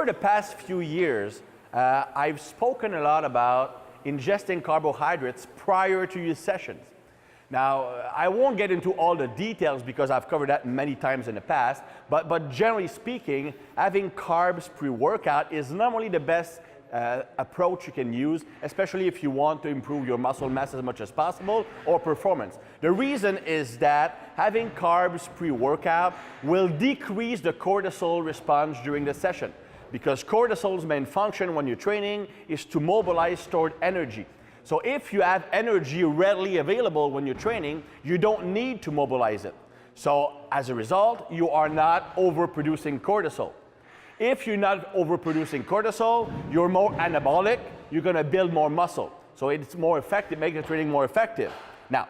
over the past few years, I've spoken a lot about ingesting carbohydrates prior to your sessions. Now, I won't get into all the details because I've covered that many times in the past, but generally speaking, having carbs pre-workout is normally the best approach you can use, especially if you want to improve your muscle mass as much as possible or performance. The reason is that having carbs pre-workout will decrease the cortisol response during the session, because cortisol's main function when you're training is to mobilize stored energy. So if you have energy readily available when you're training, you don't need to mobilize it. So as a result, you are not overproducing cortisol. If you're not overproducing cortisol, you're more anabolic, you're gonna build more muscle. So it's more effective, making the training more effective. Now,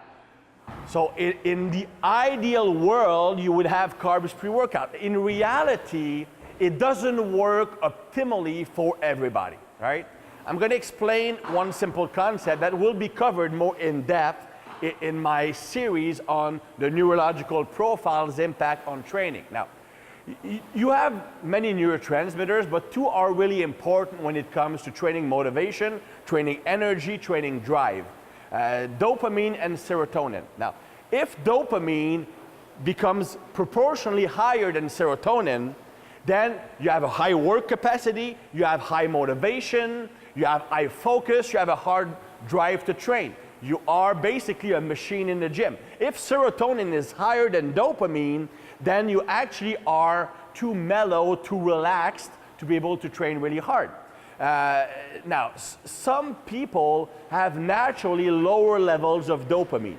so in the ideal world, you would have carbs pre-workout. In reality, it doesn't work optimally for everybody, right? I'm gonna explain one simple concept that will be covered more in depth in my series on the neurological profile's impact on training. Now, you have many neurotransmitters, but two are really important when it comes to training motivation, training energy, training drive. Dopamine and serotonin. Now, if dopamine becomes proportionally higher than serotonin, then you have a high work capacity, you have high motivation, you have high focus, you have a hard drive to train. You are basically a machine in the gym. If serotonin is higher than dopamine, then you actually are too mellow, too relaxed to be able to train really hard. Now, some people have naturally lower levels of dopamine.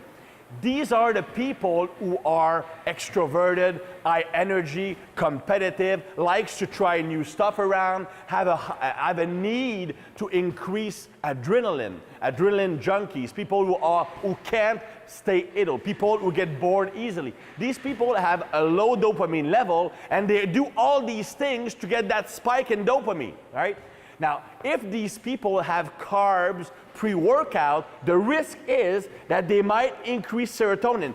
These are the people who are extroverted, high energy, competitive, likes to try new stuff around, have a need to increase adrenaline junkies, people who can't stay idle, people who get bored easily. These people have a low dopamine level and they do all these things to get that spike in dopamine, right? Now, if these people have carbs pre-workout, the risk is that they might increase serotonin.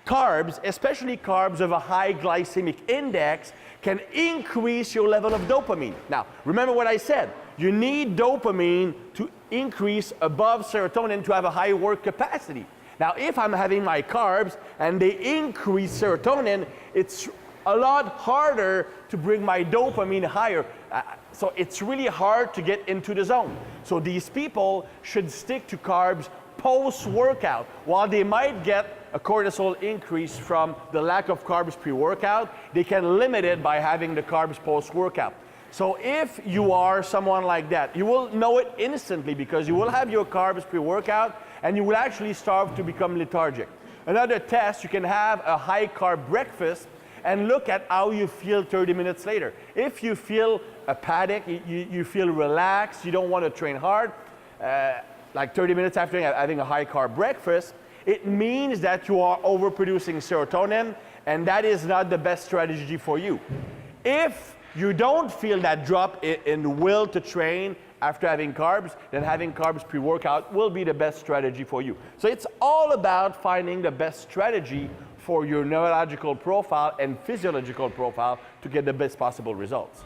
Carbs, especially carbs of a high glycemic index, can increase your level of dopamine. Now, remember what I said. You need dopamine to increase above serotonin to have a high work capacity. Now, if I'm having my carbs and they increase serotonin, it's a lot harder to bring my dopamine higher. So it's really hard to get into the zone. So these people should stick to carbs post-workout. While they might get a cortisol increase from the lack of carbs pre-workout, they can limit it by having the carbs post-workout. So if you are someone like that, you will know it instantly because you will have your carbs pre-workout and you will actually start to become lethargic. Another test, you can have a high carb breakfast and look at how you feel 30 minutes later. If you feel apathic, you feel relaxed, you don't want to train hard, like 30 minutes after having a high carb breakfast, it means that you are overproducing serotonin, and that is not the best strategy for you. If you don't feel that drop in will to train after having carbs, then having carbs pre-workout will be the best strategy for you. So it's all about finding the best strategy for your neurological profile and physiological profile to get the best possible results.